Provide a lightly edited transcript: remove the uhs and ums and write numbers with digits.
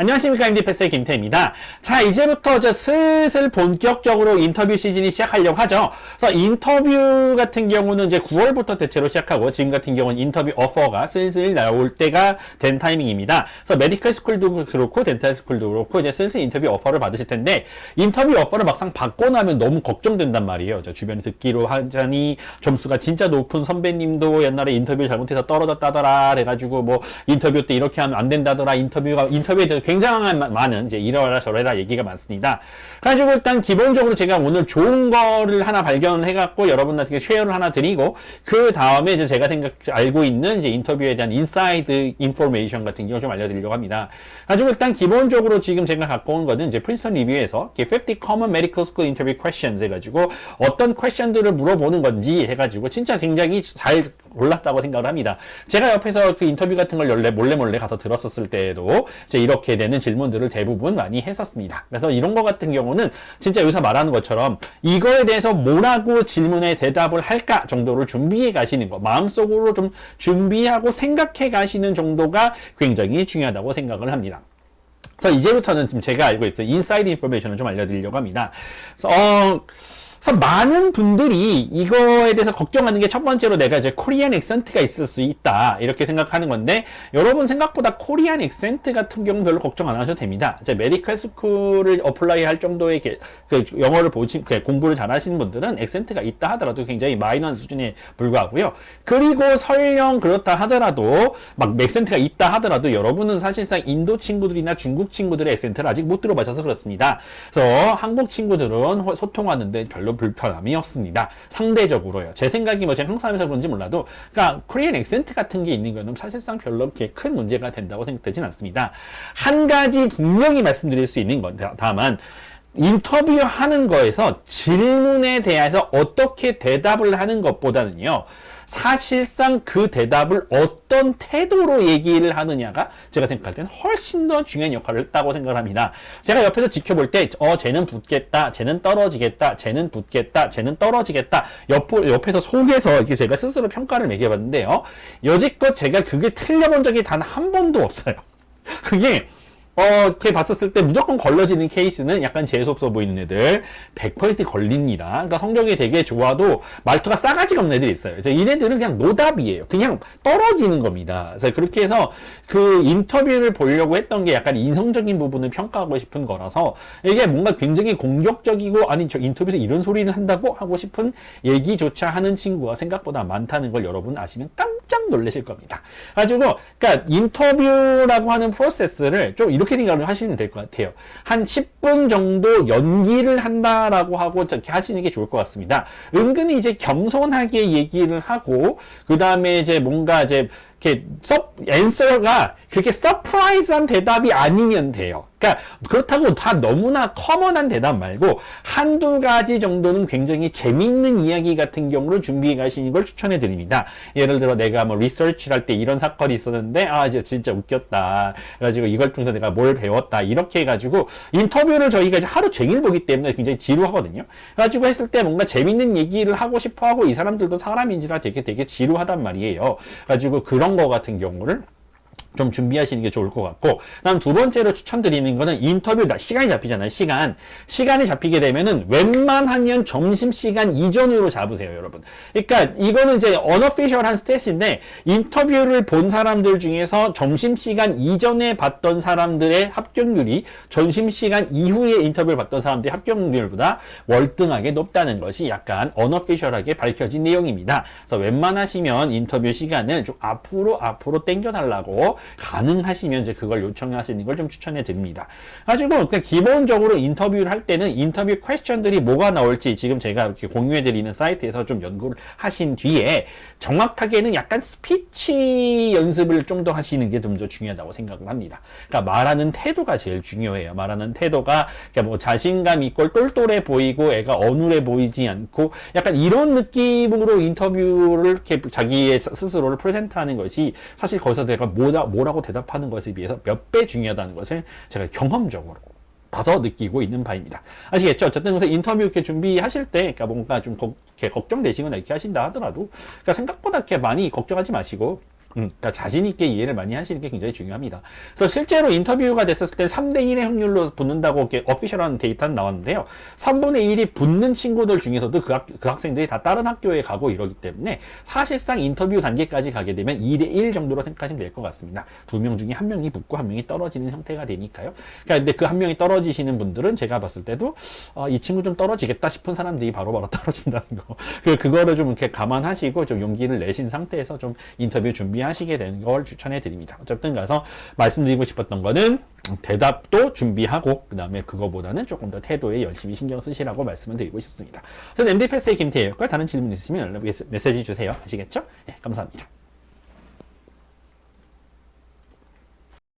안녕하십니까. MD패스의 김태입니다. 자, 이제부터 슬슬 본격적으로 인터뷰 시즌이 시작하려고 하죠. 그래서 인터뷰 같은 경우는 이제 9월부터 대체로 시작하고, 지금 같은 경우는 인터뷰 오퍼가 슬슬 나올 때가 된 타이밍입니다. 그래서 메디컬 스쿨도 그렇고, 덴탈 스쿨도 그렇고, 이제 슬슬 인터뷰 오퍼를 받으실 텐데, 인터뷰 오퍼를 막상 받고 나면 너무 걱정된단 말이에요. 저 주변에 듣기로 하자니, 점수가 진짜 높은 선배님도 옛날에 인터뷰 잘못해서 떨어졌다더라. 그래가지고 뭐, 인터뷰 때 이렇게 하면 안 된다더라. 인터뷰에 대해서 굉장히 많은 이제 이러라 저러라 얘기가 많습니다. 가지고 일단 기본적으로 제가 오늘 좋은 거를 하나 발견해갖고 여러분들한테 쉐어를 하나 드리고, 그 다음에 이제 제가 알고 있는 이제 인터뷰에 대한 인사이드 인포메이션 같은 경우 좀 알려드리려고 합니다. 가지고 일단 기본적으로 지금 제가 갖고 온 거는 이제 프린스턴 리뷰에서 50 Common Medical School Interview Questions 해가지고 어떤 퀘션들을 물어보는 건지 해가지고 진짜 굉장히 잘 골랐다고 생각을 합니다. 제가 옆에서 그 인터뷰 같은 걸 몰래 가서 들었었을 때에도 이제 이렇게 되는 질문들을 대부분 많이 했었습니다. 그래서 이런 거 같은 경우는 진짜 여기서 말하는 것처럼 이거에 대해서 뭐라고 질문에 대답을 할까 정도를 준비해 가시는 거, 마음속으로 좀 준비하고 생각해 가시는 정도가 굉장히 중요하다고 생각을 합니다. 그래서 이제부터는 지금 제가 알고 있어요. 인사이드 인포메이션을 좀 알려드리려고 합니다. 그래서 많은 분들이 이거에 대해서 걱정하는 게 첫 번째로 내가 이제 코리안 액센트가 있을 수 있다 이렇게 생각하는 건데, 여러분 생각보다 코리안 액센트 같은 경우는 별로 걱정 안 하셔도 됩니다. 이제 메디컬 스쿨을 어플라이 할 정도의 그 영어를 공부를 잘 하시는 분들은 액센트가 있다 하더라도 굉장히 마이너한 수준에 불과하고요. 그리고 설령 그렇다 하더라도 막 액센트가 있다 하더라도 여러분은 사실상 인도 친구들이나 중국 친구들의 액센트를 아직 못 들어보셔서 그렇습니다. 그래서 한국 친구들은 소통하는데 별로 불편함이 없습니다. 상대적으로요. 제 생각이 뭐 제가 항상 하면서 그런지 몰라도, 그러니까 코리안 액센트 같은 게 있는 거는 사실상 별로 그렇게 큰 문제가 된다고 생각되진 않습니다. 한 가지 분명히 말씀드릴 수 있는 건, 다만 인터뷰하는 거에서 질문에 대해서 어떻게 대답을 하는 것보다는요, 사실상 그 대답을 어떤 태도로 얘기를 하느냐가 제가 생각할 때는 훨씬 더 중요한 역할을 했다고 생각을 합니다. 제가 옆에서 지켜볼 때, 쟤는 붙겠다, 쟤는 떨어지겠다, 쟤는 붙겠다, 쟤는 떨어지겠다, 옆에서 속에서 이렇게 제가 스스로 평가를 매겨봤는데요. 여지껏 제가 그게 틀려본 적이 단 한 번도 없어요. 그게 이렇게 봤었을 때 무조건 걸러지는 케이스는 약간 재수없어 보이는 애들 100% 걸립니다. 그러니까 성적이 되게 좋아도 말투가 싸가지가 없는 애들이 있어요. 그래서 이네들은 그냥 노답이에요. 그냥 떨어지는 겁니다. 그래서 그렇게 해서 그 인터뷰를 보려고 했던 게 약간 인성적인 부분을 평가하고 싶은 거라서, 이게 뭔가 굉장히 공격적이고, 아니 저 인터뷰에서 이런 소리를 한다고 하고 싶은 얘기조차 하는 친구가 생각보다 많다는 걸 여러분 아시면 깜짝 놀라실 겁니다. 가지고 그러니까 인터뷰라고 하는 프로세스를 좀 이렇게 생각을 하시면 될 것 같아요. 한 10분 정도 연기를 한다라고 하고 이렇게 하시는 게 좋을 것 같습니다. 은근히 이제 겸손하게 얘기를 하고, 그 다음에 이제 뭔가 이제 이렇게 앤서가 그렇게 서프라이즈한 대답이 아니면 돼요. 그러니까 그렇다고 다 너무나 커먼한 대답 말고 한두 가지 정도는 굉장히 재미있는 이야기 같은 경우를 준비해 가시는 걸 추천해 드립니다. 예를 들어 내가 뭐 리서치를 할 때 이런 사건이 있었는데 이제 진짜 웃겼다. 그래가지고 이걸 통해서 내가 뭘 배웠다. 이렇게 해가지고 인터뷰를 저희가 이제 하루 종일 보기 때문에 굉장히 지루하거든요. 그래가지고 했을 때 뭔가 재미있는 얘기를 하고 싶어 하고, 이 사람들도 사람인지라 되게 지루하단 말이에요. 그래가지고 그런 거 같은 경우를 좀 준비하시는 게 좋을 것 같고, 그다음 두 번째로 추천드리는 거는 인터뷰 시간이 잡히잖아요. 시간이 잡히게 되면은 웬만하면 점심시간 이전으로 잡으세요, 여러분. 그러니까 이거는 이제 언어피셜한 스탯인데, 인터뷰를 본 사람들 중에서 점심시간 이전에 봤던 사람들의 합격률이 점심시간 이후에 인터뷰를 봤던 사람들의 합격률보다 월등하게 높다는 것이 약간 언어피셜하게 밝혀진 내용입니다. 그래서 웬만하시면 인터뷰 시간을 좀 앞으로 당겨달라고 가능하시면 이제 그걸 요청하시는 걸 좀 추천해 드립니다. 가지고 그냥 기본적으로 인터뷰를 할 때는 인터뷰 퀘스천들이 뭐가 나올지 지금 제가 이렇게 공유해 드리는 사이트에서 좀 연구를 하신 뒤에 정확하게는 약간 스피치 연습을 좀 더 하시는 게 좀 더 중요하다고 생각을 합니다. 그러니까 말하는 태도가 제일 중요해요. 말하는 태도가 그러니까 뭐 자신감 있고 똘똘해 보이고 애가 어눌해 보이지 않고 약간 이런 느낌으로 인터뷰를 이렇게 자기의 스스로를 프레젠트하는 것이 사실 거기서 내가 뭐라고 대답하는 것에 비해서 몇 배 중요하다는 것을 제가 경험적으로 봐서 느끼고 있는 바입니다. 아시겠죠? 어쨌든 그래서 인터뷰 이렇게 준비하실 때, 그러니까 뭔가 좀 이렇게 걱정되시거나 이렇게 하신다 하더라도, 그러니까 생각보다 이렇게 많이 걱정하지 마시고, 그러니까 자신 있게 이해를 많이 하시는 게 굉장히 중요합니다. 그래서 실제로 인터뷰가 됐었을 때 3대 1의 확률로 붙는다고 이렇게 어피셜한 데이터는 나왔는데요. 3분의 1이 붙는 친구들 중에서도 그 학생들이 다 다른 학교에 가고 이러기 때문에 사실상 인터뷰 단계까지 가게 되면 2대 1 정도로 생각하시면 될 것 같습니다. 2명 중에 1명이 붙고 1명이 떨어지는 형태가 되니까요. 그러니까 근데 그 1명이 떨어지시는 분들은 제가 봤을 때도 이 친구 좀 떨어지겠다 싶은 사람들이 바로바로 떨어진다는 거. 그거를 좀 이렇게 감안하시고 좀 용기를 내신 상태에서 좀 인터뷰 준비하시게 되는 걸 추천해 드립니다. 어쨌든 가서 말씀드리고 싶었던 거는 대답도 준비하고 그 다음에 그거보다는 조금 더 태도에 열심히 신경 쓰시라고 말씀을 드리고 싶습니다. 저는 MD패스의 김태희였고요. 다른 질문 있으시면 메시지 주세요. 아시겠죠? 네, 감사합니다.